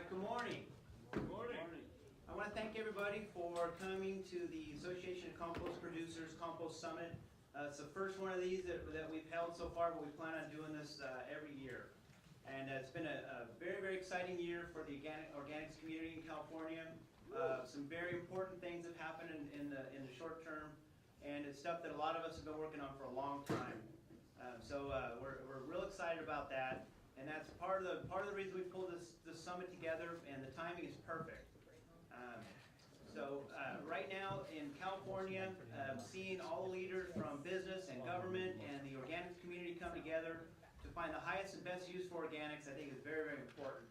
right, good morning. Good morning. I want to thank everybody for coming to the Association of Compost Producers Compost Summit. It's the first one of these that we've held so far, but we plan on doing this every year. And it's been a very, very exciting year for the organics community in California. Some very important things have happened in the short term, and it's stuff that a lot of us have been working on for a long time. So we're real excited about that, and that's part of the reason we pulled this summit together, and the timing is perfect. Right now in California, seeing all the leaders from business and government and the organics community come together to find the highest and best use for organics, I think is very, very important.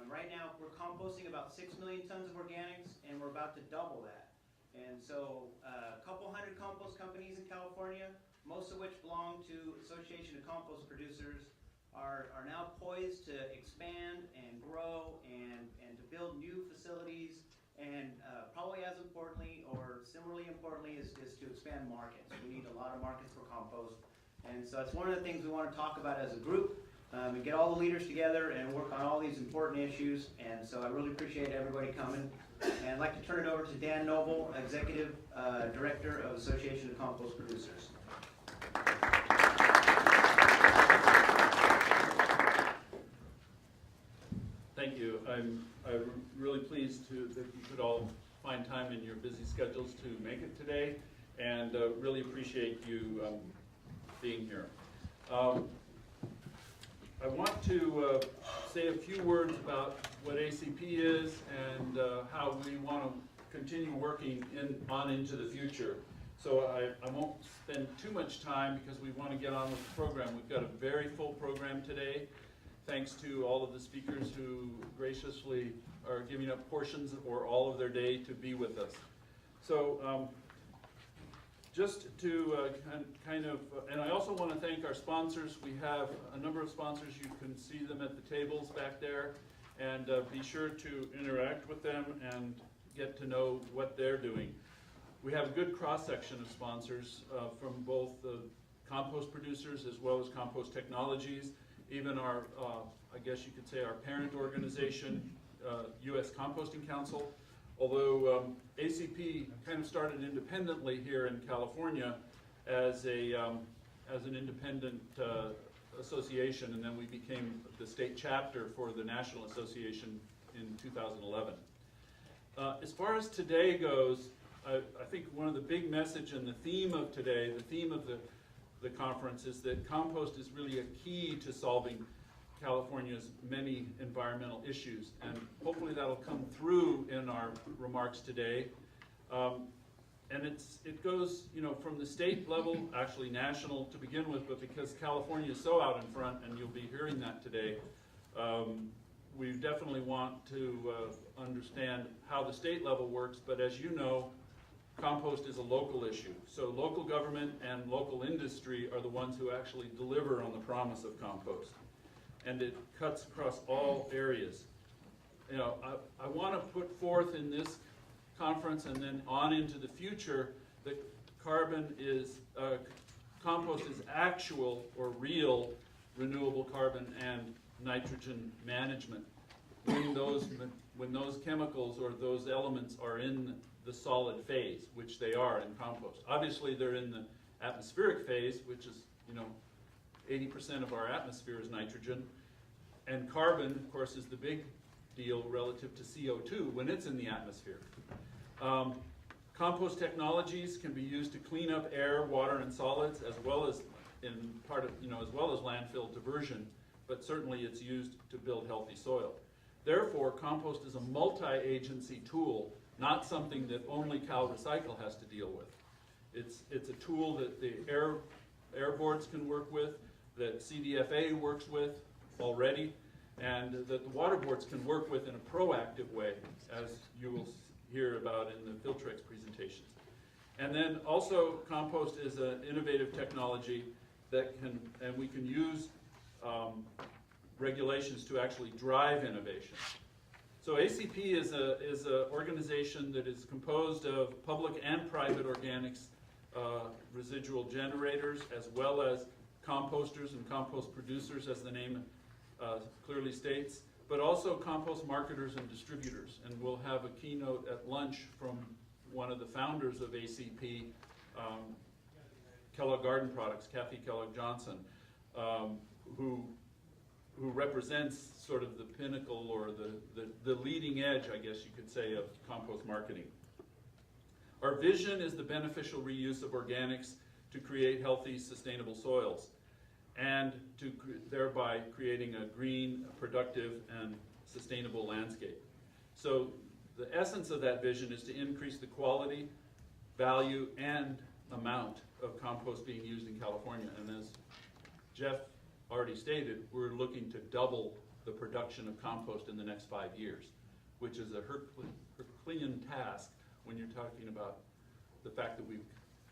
Right now we're composting about 6 million tons of organics, and we're about to double that. And so a couple hundred compost companies in California, most of which belong to Association of Compost Producers, are now poised to expand and grow and to build new facilities, and probably as importantly or similarly importantly is to expand markets. We need a lot of markets for compost, and so it's one of the things we want to talk about as a group, and get all the leaders together and work on all these important issues. And so I really appreciate everybody coming, and I'd like to turn it over to Dan Noble, Executive Director of Association of Compost Producers. Thank you. I'm really pleased that you could all find time in your busy schedules to make it today, and really appreciate you being here. I want to say a few words about what ACP is and how we want to continue working on into the future. So I won't spend too much time because we want to get on with the program. We've got a very full program today, thanks to all of the speakers who graciously are giving up portions or all of their day to be with us. So just to and I also want to thank our sponsors. We have a number of sponsors. You can see them at the tables back there, and be sure to interact with them and get to know what they're doing. We have a good cross-section of sponsors from both the compost producers as well as compost technologies, even our, I guess you could say, our parent organization, U.S. Composting Council. Although ACP kind of started independently here in California as an independent association, and then we became the state chapter for the National Association in 2011. As far as today goes, I think one of the big message and the theme of today, the theme of the conference, is that compost is really a key to solving California's many environmental issues, and hopefully that'll come through in our remarks today. And it goes, from the state level, actually national to begin with, but because California is so out in front, and you'll be hearing that today, we definitely want to understand how the state level works. But as you know, compost is a local issue. So local government and local industry are the ones who actually deliver on the promise of compost. And it cuts across all areas. I want to put forth in this conference and then on into the future that compost is actual or real renewable carbon and nitrogen management when those chemicals or those elements are in the solid phase, which they are in compost. Obviously they're in the atmospheric phase, which is 80% of our atmosphere is nitrogen, and carbon, of course, is the big deal relative to CO2 when it's in the atmosphere. Compost technologies can be used to clean up air, water, and solids, as well as landfill diversion, but certainly it's used to build healthy soil. Therefore, compost is a multi-agency tool, not something that only Cal Recycle has to deal with. It's a tool that the air boards can work with, that CDFA works with already, and that the water boards can work with in a proactive way, as you will hear about in the Filtrex presentations. And then also compost is an innovative technology that we can use regulations to actually drive innovation. So ACP is an organization that is composed of public and private organics residual generators, as well as composters and compost producers, as the name clearly states. but also compost marketers and distributors. And we'll have a keynote at lunch from one of the founders of ACP, Kellogg Garden Products, Kathy Kellogg Johnson, who represents sort of the pinnacle or the leading edge, I guess you could say, of compost marketing. Our vision is the beneficial reuse of organics to create healthy, sustainable soils, and to thereby creating a green, productive, and sustainable landscape. So the essence of that vision is to increase the quality, value, and amount of compost being used in California. And as Jeff already stated, we're looking to double the production of compost in the next 5 years, which is a Herculean task when you're talking about the fact that we've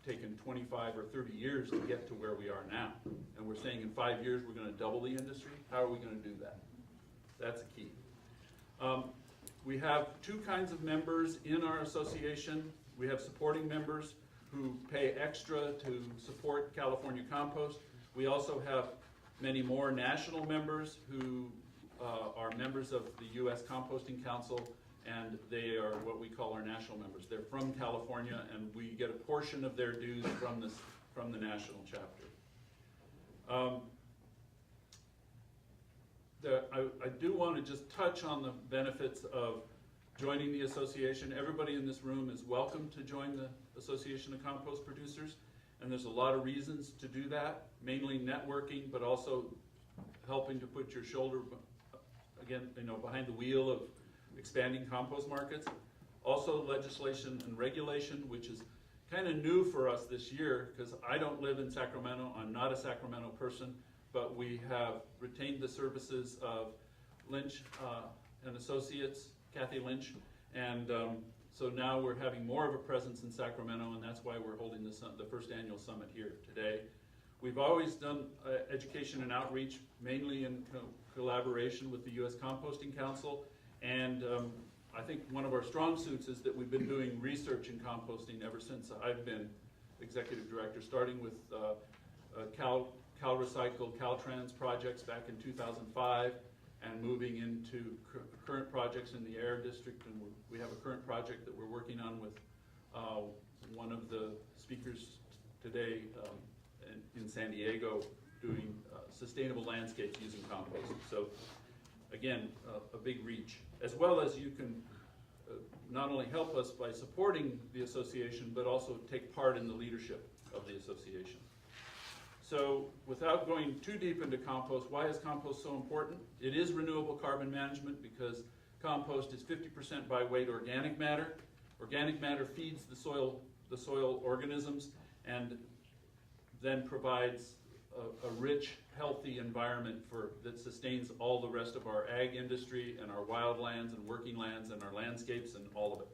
taken 25 or 30 years to get to where we are now. And we're saying in 5 years we're going to double the industry. How are we going to do that? That's a key. We have two kinds of members in our association. We have supporting members who pay extra to support California Compost. We also have many more national members who are members of the U.S. Composting Council, and they are what we call our national members. They're from California, and we get a portion of their dues from the national chapter. I do want to just touch on the benefits of joining the association. Everybody in this room is welcome to join the Association of Compost Producers, and there's a lot of reasons to do that, mainly networking, but also helping to put your shoulder, again, behind the wheel of expanding compost markets. Also legislation and regulation, which is kind of new for us this year, because I don't live in Sacramento. I'm not a Sacramento person, but we have retained the services of Lynch and Associates, Kathy Lynch, and so now we're having more of a presence in Sacramento, and that's why we're holding the first annual summit here today. We've always done education and outreach, mainly in collaboration with the U.S. Composting Council, and I think one of our strong suits is that we've been doing research in composting ever since I've been executive director, starting with Cal Recycle, Caltrans projects back in 2005, and moving into current projects in the Air District, and we have a current project that we're working on with one of the speakers today in San Diego, doing sustainable landscapes using compost. So again, a big reach, as well as you can not only help us by supporting the association, but also take part in the leadership of the association. So without going too deep into compost, why is compost so important? It is renewable carbon management because compost is 50% by weight organic matter. Organic matter feeds the soil organisms and then provides a rich, healthy environment that sustains all the rest of our ag industry and our wildlands and working lands and our landscapes and all of it,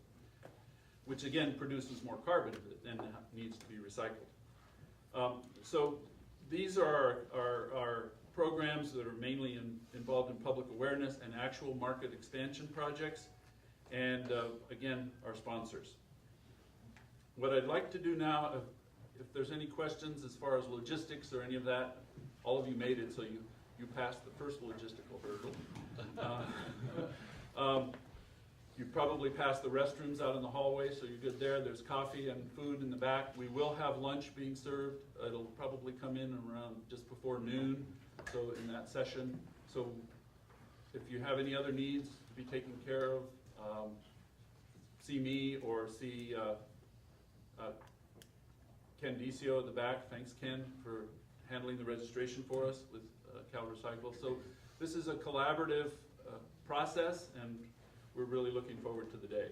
which again produces more carbon and needs to be recycled. So these are our programs that are mainly involved in public awareness and actual market expansion projects, and again, our sponsors. What I'd like to do now, if there's any questions as far as logistics or any of that, all of you made it, so you passed the first logistical hurdle. You probably passed the restrooms out in the hallway, so you're good there. There's coffee and food in the back. We will have lunch being served. It'll probably come in around just before noon, so in that session. So if you have any other needs to be taken care of, see me or see Ken Decio at the back. Thanks, Ken, for handling the registration for us with Cal Recycle. So this is a collaborative process, and we're really looking forward to the day.